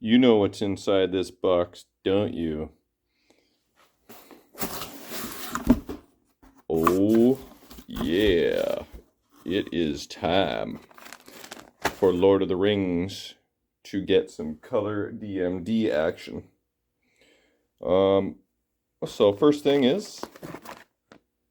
You know what's inside this box, don't you? Oh, yeah. It is time for Lord of the Rings to get some color DMD action. So first thing is,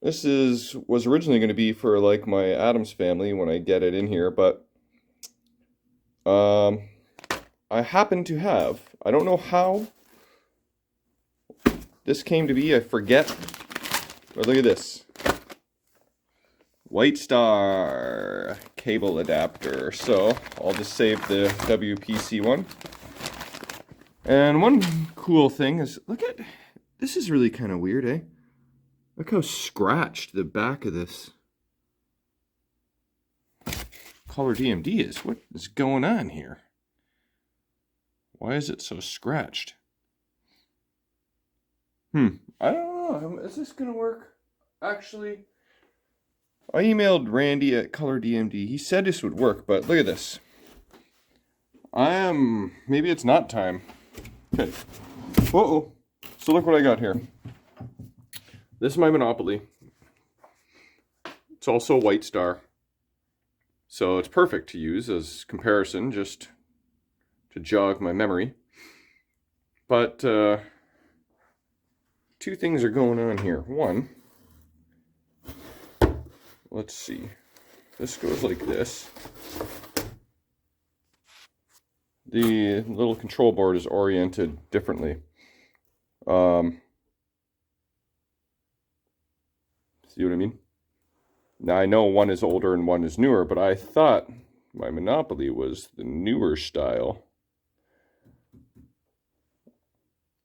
this was originally going to be for like my Addams family when I get it in here, but I happen to have, I don't know how this came to be, I forget, but look at this. White Star cable adapter. So I'll just save the WPC one. And one cool thing is, look at, this is really kind of weird, eh? Look how scratched the back of this color DMD is. What is going on here? Why is it so scratched? I don't know. Is this gonna work? Actually, I emailed Randy at Color DMD. He said this would work, but look at this. Maybe it's not time. Okay. Uh-oh. So look what I got here. This is my Monopoly. It's also a White Star. So it's perfect to use as comparison, just to jog my memory. But two things are going on here. One, let's see. This goes like this. The little control board is oriented differently. See what I mean? Now I know one is older and one is newer, but I thought my Monopoly was the newer style.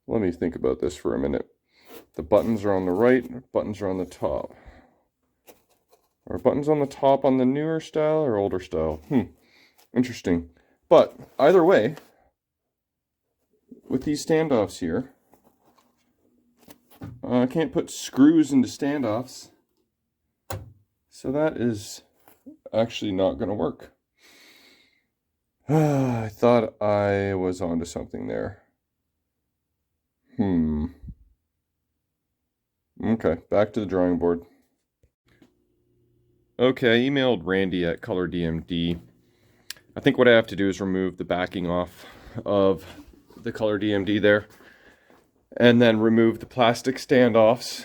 Let me think about this for a minute. The buttons are on the right, buttons are on the top. Are buttons on the top on the newer style or older style? Interesting. But either way, with these standoffs here, I can't put screws into standoffs. So that is actually not going to work. I thought I was onto something there. Okay, back to the drawing board. Okay, I emailed Randy at Color DMD. I think what I have to do is remove the backing off of the Color DMD there, and then remove the plastic standoffs.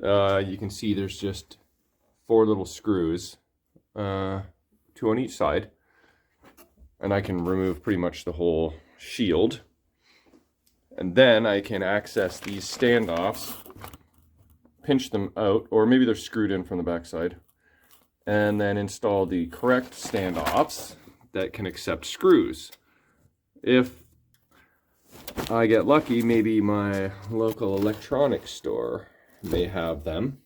You can see there's just 4 little screws, 2 on each side, and I can remove pretty much the whole shield. And then I can access these standoffs, pinch them out, or maybe they're screwed in from the backside, and then install the correct standoffs that can accept screws. If I get lucky, maybe my local electronics store may have them,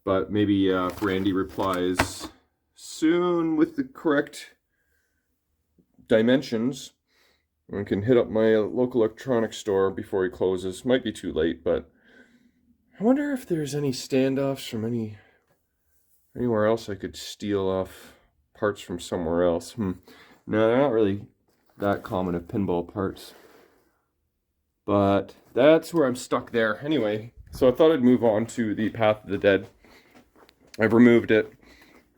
but maybe if Randy replies soon with the correct dimensions, I can hit up my local electronics store before he closes. Might be too late, but I wonder if there's any standoffs from anywhere else I could steal off parts from somewhere else. No, they're not really that common of pinball parts. But that's where I'm stuck there. Anyway, so I thought I'd move on to the Path of the Dead. I've removed it,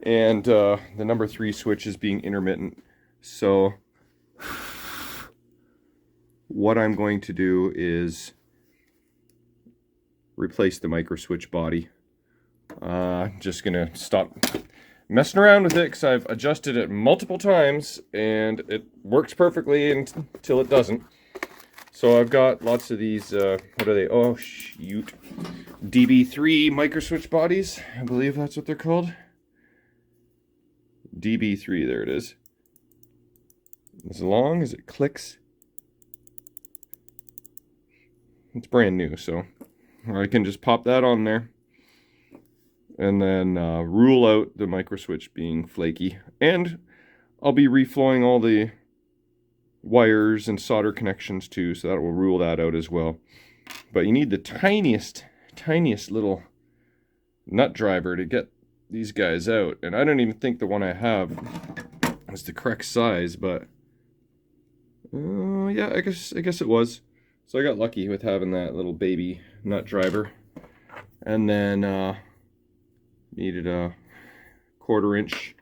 and the number 3 switch is being intermittent. So what I'm going to do is replace the micro switch body. Just gonna stop messing around with it because I've adjusted it multiple times and it works perfectly until it doesn't. So I've got lots of these, what are they? Oh shoot, DB3 micro switch bodies. I believe that's what they're called. DB3, there it is. As long as it clicks. It's brand new, so I can just pop that on there and then rule out the micro switch being flaky. And I'll be reflowing all the wires and solder connections too, so that will rule that out as well. But you need the tiniest little nut driver to get these guys out. And I don't even think the one I have is the correct size, but Yeah, I guess it was. So I got lucky with having that little baby nut driver. And then needed a 1/4 inch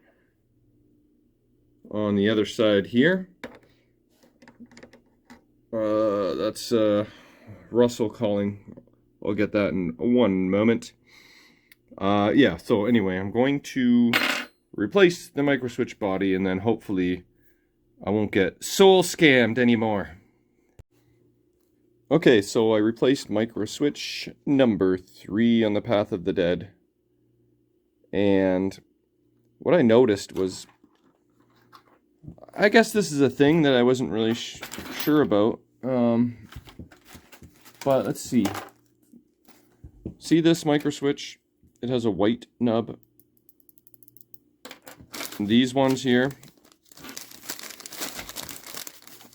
on the other side here. That's Russell calling. I'll get that in one moment. Yeah, so anyway, I'm going to replace the microswitch body, and then hopefully I won't get soul scammed anymore. Okay, so I replaced microswitch number 3 on the Path of the Dead. And what I noticed was, I guess this is a thing that I wasn't really sure about. But let's see. See this microswitch? It has a white nub. These ones here,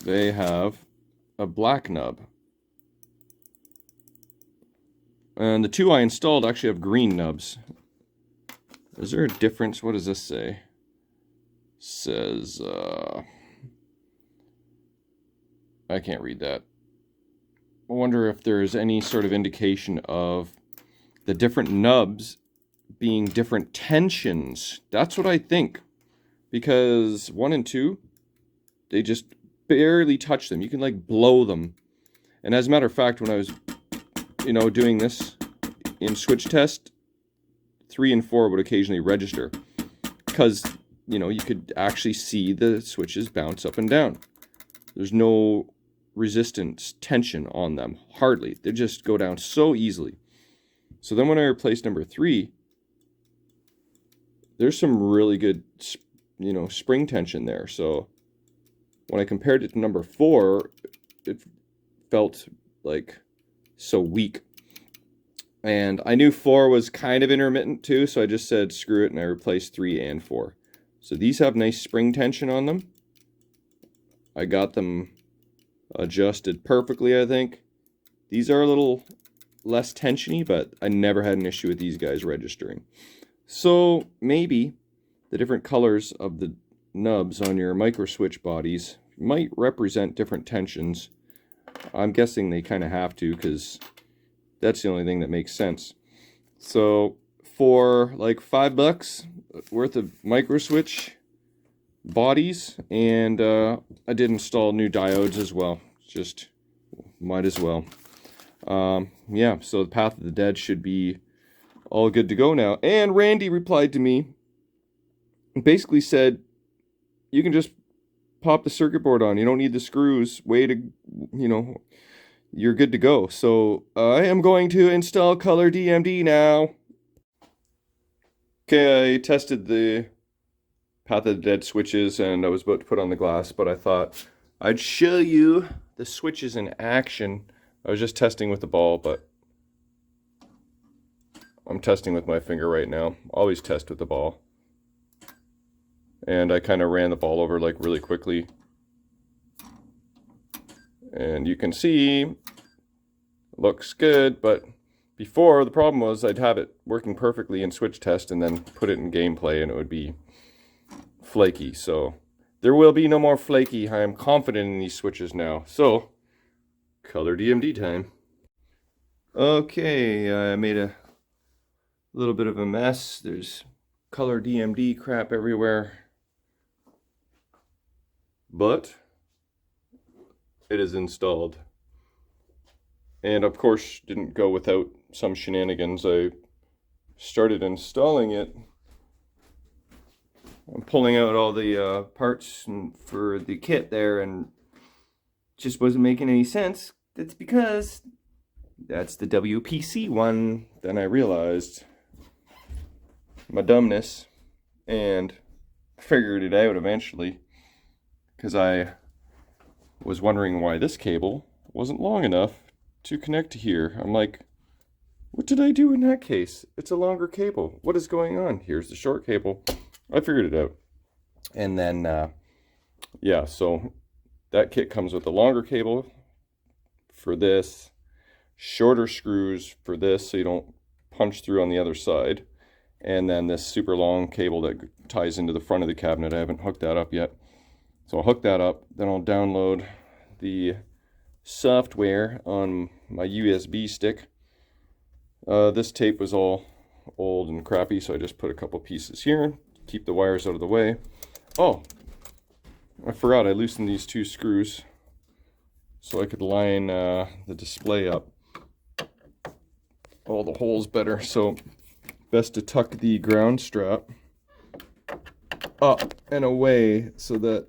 they have a black nub. And the 2 I installed actually have green nubs. Is there a difference? What does this say? It says, I can't read that. I wonder if there's any sort of indication of the different nubs being different tensions. That's what I think. Because 1 and 2, they just barely touch them. You can like blow them. And as a matter of fact, when I was, doing this in switch test, 3 and 4 would occasionally register. Because, you could actually see the switches bounce up and down. There's no resistance tension on them. Hardly. They just go down so easily. So then when I replaced number 3, there's some really good, spring tension there. So when I compared it to number 4, it felt like so weak. And I knew 4 was kind of intermittent too, so I just said screw it, and I replaced 3 and 4. So these have nice spring tension on them. I got them adjusted perfectly, I think. These are a little less tensiony, but I never had an issue with these guys registering. So maybe the different colors of the nubs on your microswitch bodies might represent different tensions. I'm guessing they kind of have to, because that's the only thing that makes sense. So for like $5 worth of microswitch bodies, and I did install new diodes as well. Just might as well. Yeah, so the Path of the Dead should be all good to go now. And Randy replied to me and basically said, you can just pop the circuit board on. You don't need the screws. Way to, you're good to go. So I am going to install color DMD now. Okay, I tested the Path of the Dead switches, and I was about to put on the glass, but I thought I'd show you the switches in action. I was just testing with the ball, but I'm testing with my finger right now. Always test with the ball. And I kind of ran the ball over like really quickly. And you can see, looks good, but before the problem was I'd have it working perfectly in switch test and then put it in gameplay and it would be flaky. So there will be no more flaky. I am confident in these switches now. So color DMD time. Okay, I made a little bit of a mess. There's color DMD crap everywhere. But it is installed. And of course, didn't go without some shenanigans. I started installing it. I'm pulling out all the parts for the kit there, and just wasn't making any sense. That's because that's the WPC one. Then I realized my dumbness and figured it out eventually, because I was wondering why this cable wasn't long enough to connect to here. I'm like, what did I do in that case? It's a longer cable. What is going on? Here's the short cable. I figured it out. And then, yeah, so that kit comes with a longer cable for this, shorter screws for this so you don't punch through on the other side, and then this super long cable that ties into the front of the cabinet. I haven't hooked that up yet. So I'll hook that up, then I'll download the software on my USB stick. This tape was all old and crappy, so I just put a couple pieces here, keep the wires out of the way. Oh, I forgot I loosened these 2 screws so I could line the display up all the holes better. So best to tuck the ground strap up and away so that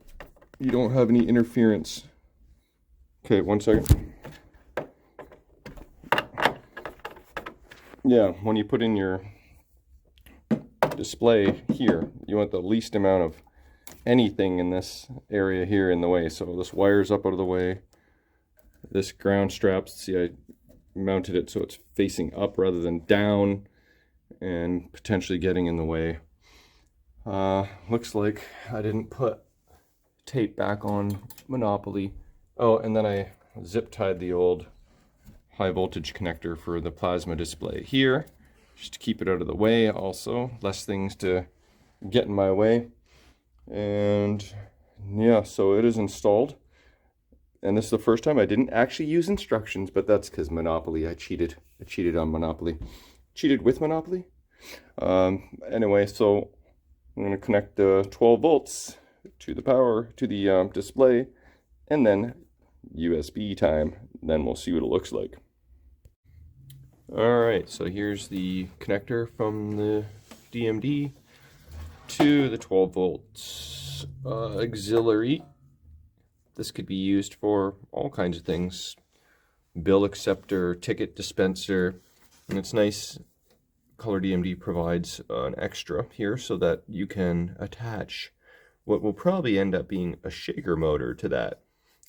you don't have any interference. Okay, 1 second. Yeah, when you put in your display here, you want the least amount of anything in this area here in the way. So this wire's up out of the way. This ground strap, see, I mounted it so it's facing up rather than down and potentially getting in the way. Looks like I didn't put tape back on Monopoly. Oh, and then I zip tied the old high voltage connector for the plasma display here, just to keep it out of the way. Also, less things to get in my way. And yeah, so it is installed. And this is the first time I didn't actually use instructions, but that's because Monopoly. I cheated on Monopoly. Cheated with Monopoly. Anyway, so I'm going to connect the 12 volts to the power, to the display, and then USB time. Then we'll see what it looks like. Alright, so here's the connector from the DMD to the 12 volts auxiliary. This could be used for all kinds of things. Bill acceptor, ticket dispenser, and it's nice. Color DMD provides an extra here so that you can attach what will probably end up being a shaker motor to that,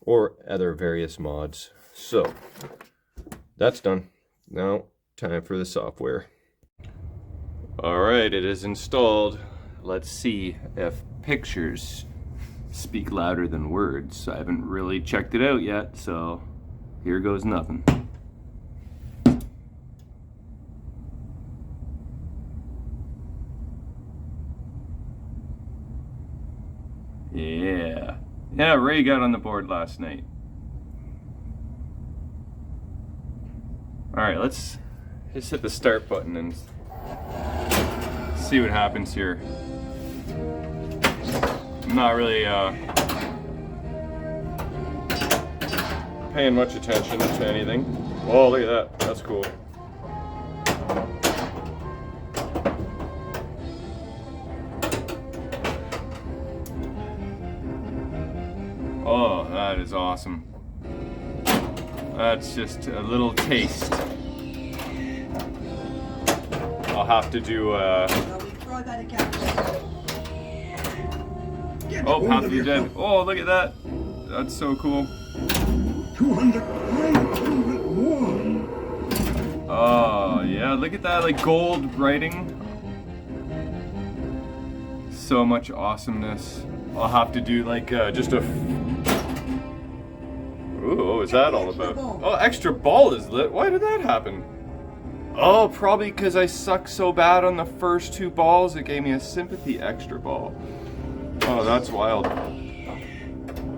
or other various mods. So that's done. Now time for the software. Alright, it is installed. Let's see if pictures speak louder than words. I haven't really checked it out yet, so here goes nothing. Yeah, Ray got on the board last night. Alright, let's just hit the start button and see what happens here. I'm not really paying much attention to anything. Oh, look at that. That's cool. Oh, that is awesome. That's just a little taste. I'll have to do oh, half of you dead. Oh, look at that. That's so cool. 200, 901. Oh, yeah, look at that, like gold writing. So much awesomeness. I'll have to do like just a... Ooh, what was that all about? Oh, extra ball is lit. Why did that happen? Oh, probably because I sucked so bad on the first 2 balls, it gave me a sympathy extra ball. Oh, that's wild.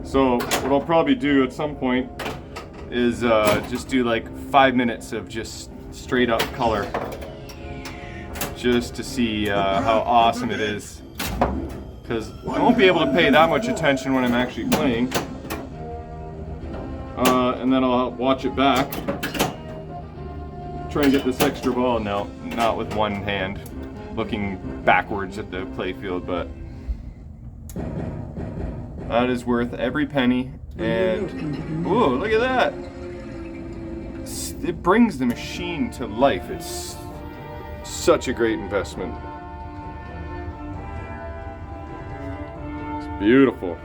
So, what I'll probably do at some point is just do like 5 minutes of just straight up color. Just to see how awesome it is. Because I won't be able to pay that much attention when I'm actually playing. And then I'll watch it back. Try and get this extra ball. No, not with one hand, looking backwards at the playfield, but that is worth every penny. And ooh, look at that! It brings the machine to life. It's such a great investment. It's beautiful.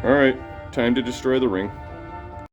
All right, time to destroy the ring.